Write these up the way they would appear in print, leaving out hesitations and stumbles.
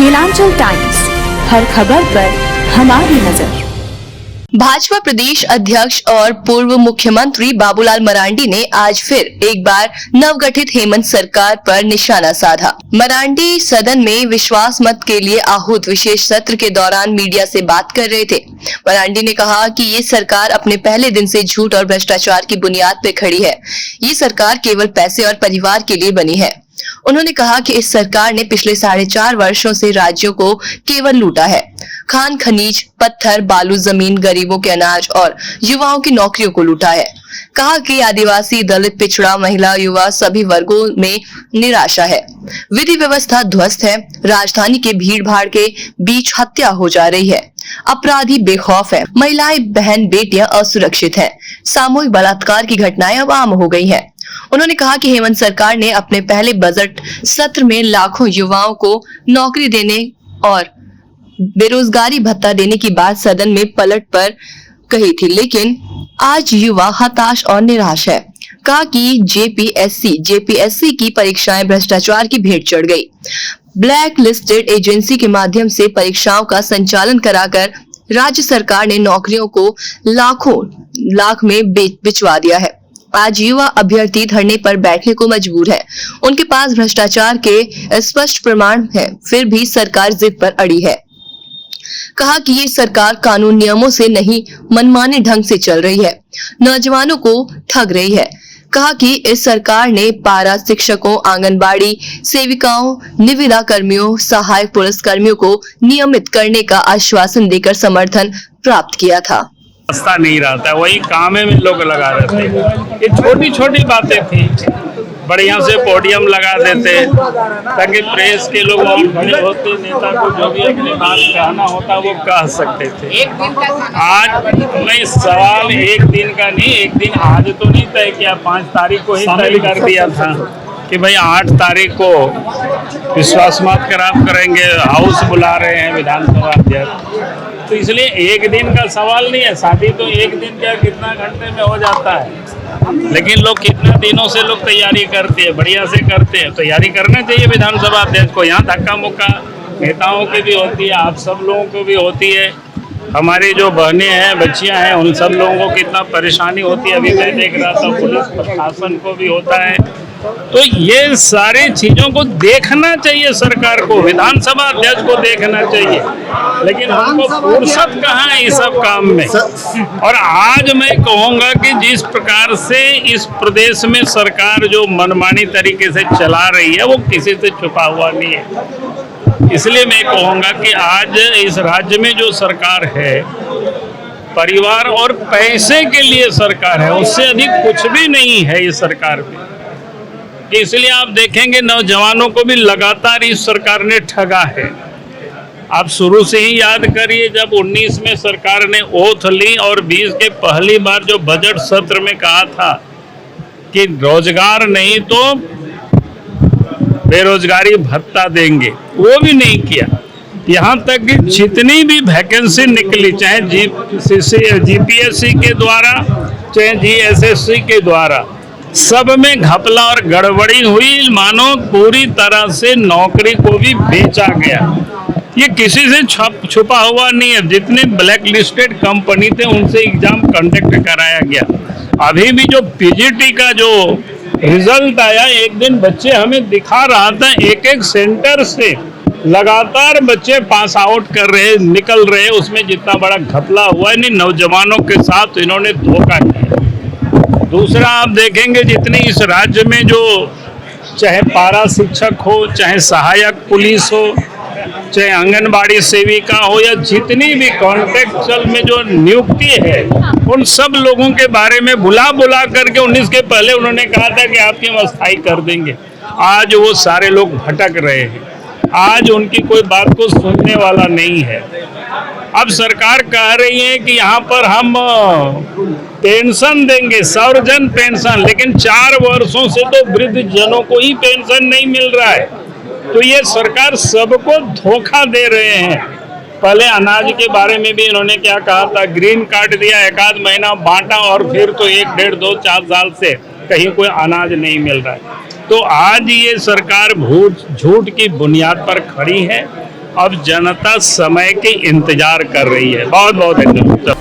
Kelanchal times, हर खबर पर हमारी नजर। भाजपा प्रदेश अध्यक्ष और पूर्व मुख्यमंत्री बाबूलाल मरांडी ने आज फिर एक बार नवगठित हेमंत सरकार पर निशाना साधा। मरांडी सदन में विश्वास मत के लिए आहूत विशेष सत्र के दौरान मीडिया से बात कर रहे थे। मरांडी ने कहा कि ये सरकार अपने पहले दिन से झूठ और भ्रष्टाचार की बुनियाद पर खड़ी है। ये सरकार केवल पैसे और परिवार के लिए बनी है। उन्होंने कहा कि इस सरकार ने पिछले 4.5 वर्षों से राज्यों को केवल लूटा है। खान खनीज, पत्थर, बालू, जमीन, गरीबों के अनाज और युवाओं की नौकरियों को लूटा है। कहा कि आदिवासी, दलित, पिछड़ा, महिला, युवा सभी वर्गों में निराशा है। विधि व्यवस्था ध्वस्त है। राजधानी के भीड़ भाड़ के बीच हत्या हो जा रही है। अपराधी बेखौफ है। महिलाएं, बहन, बेटियां असुरक्षित हैं। सामूहिक बलात्कार की घटनाएं अब आम हो गई हैं। उन्होंने कहा कि हेमंत सरकार ने अपने पहले बजट सत्र में लाखों युवाओं को नौकरी देने और बेरोजगारी भत्ता देने की बात सदन में पलट पर कही थी, लेकिन आज युवा हताश और निराश है। कहा कि जेपीएससी की परीक्षाएं भ्रष्टाचार की भेंट चढ़ गई। ब्लैक लिस्टेड एजेंसी के माध्यम से परीक्षाओं का संचालन कराकर राज्य सरकार ने नौकरियों को लाख में बिचवा दिया है। आज युवा अभ्यर्थी धरने पर बैठने को मजबूर है। उनके पास भ्रष्टाचार के स्पष्ट प्रमाण हैं, फिर भी सरकार जिद पर अड़ी है। कहा कि ये सरकार कानून नियमों से नहीं, मनमाने ढंग से चल रही है, नौजवानों को ठग रही है। कहा कि इस सरकार ने पारा शिक्षकों, आंगनबाड़ी सेविकाओं, निविदा कर्मियों, सहायक पुलिस कर्मियों को नियमित करने का आश्वासन देकर समर्थन प्राप्त किया था। रास्ता नहीं रहता, वही काम में लोग लगा रहते। ये छोटी छोटी बातें थी, बढ़िया से पोडियम लगा देते ताकि प्रेस के लोग और खड़े होते, नेता को जो भी अपनी बात कहना होता वो कह सकते थे। आज नहीं, सवाल एक दिन का नहीं, एक दिन आज तो नहीं तय किया, 5 तारीख को ही तय कर दिया था कि भाई 8 तारीख को विश्वास मत खराब करेंगे। हाउस बुला रहे हैं विधानसभा अध्यक्ष, तो इसलिए एक दिन का सवाल नहीं है। शादी तो एक दिन क्या कितना घंटे में हो जाता है, लेकिन लोग कितने दिनों से लोग तैयारी करते हैं, बढ़िया से करते हैं। तैयारी करना चाहिए विधानसभा अध्यक्ष को। यहाँ धक्का मुक्का नेताओं की भी होती है, आप सब लोगों को भी होती है। हमारी जो बहनें हैं, बच्चियां हैं, उन सब लोगों को कितना परेशानी होती है। अभी मैं देख रहा था पुलिस प्रशासन को भी होता है। तो ये सारी चीज़ों को देखना चाहिए सरकार को, विधानसभा अध्यक्ष को देखना चाहिए, लेकिन हमको फुर्सत कहाँ है इस सब काम में। और आज मैं कहूँगा कि जिस प्रकार से इस प्रदेश में सरकार जो मनमानी तरीके से चला रही है वो किसी से छुपा हुआ नहीं है। इसलिए मैं कहूँगा कि आज इस राज्य में जो सरकार है, परिवार और पैसे के लिए सरकार है, उससे अधिक कुछ भी नहीं है इस सरकार में। इसलिए आप देखेंगे नौजवानों को भी लगातार इस सरकार ने ठगा है। आप शुरू से ही याद करिए, जब 19 में सरकार ने ओथ ली और 20 के पहली बार जो बजट सत्र में कहा था कि रोजगार नहीं तो बेरोजगारी भत्ता देंगे, वो भी नहीं किया। यहाँ तक कि जितनी भी वैकेंसी निकली, चाहे जीपीएससी के द्वारा चाहे जीएसएससी के द्वारा, सब में घपला और गड़बड़ी हुई। मानो पूरी तरह से नौकरी को भी बेचा गया। ये किसी से छुपा हुआ नहीं है। जितने ब्लैक लिस्टेड कंपनी थे उनसे एग्जाम कंडक्ट कराया गया। अभी भी जो पीजीटी का जो रिजल्ट आया, एक दिन बच्चे हमें दिखा रहा था, एक सेंटर से लगातार बच्चे पास आउट कर रहे, निकल रहे। उसमें जितना बड़ा घपला हुआ है, नहीं, नौजवानों के साथ इन्होंने धोखा किया। दूसरा, आप देखेंगे जितनी इस राज्य में जो चाहे पारा शिक्षक हो, चाहे सहायक पुलिस हो, चाहे आंगनबाड़ी सेविका हो, या जितनी भी कॉन्ट्रैक्चुअल में जो नियुक्ति है, उन सब लोगों के बारे में बुला करके 19 के पहले उन्होंने कहा था कि आपकी हम अस्थायी कर देंगे। आज वो सारे लोग भटक रहे हैं। आज उनकी कोई बात को सुनने वाला नहीं है। अब सरकार कह रही है कि यहाँ पर हम पेंशन देंगे, सर्वजन पेंशन, लेकिन 4 वर्षों से तो वृद्ध जनों को ही पेंशन नहीं मिल रहा है। तो ये सरकार सबको धोखा दे रहे हैं। पहले अनाज के बारे में भी इन्होंने क्या कहा था, ग्रीन कार्ड दिया, 1 आध महीना बांटा और फिर तो 1, 1.5, 2, 4 साल से कहीं कोई अनाज नहीं मिल रहा है। तो आज ये सरकार झूठ की बुनियाद पर खड़ी है अब जनता समय के इंतजार कर रही है। बहुत बहुत धन्यवाद।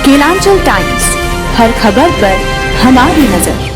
केलांचल टाइम्स, हर खबर पर हमारी नजर।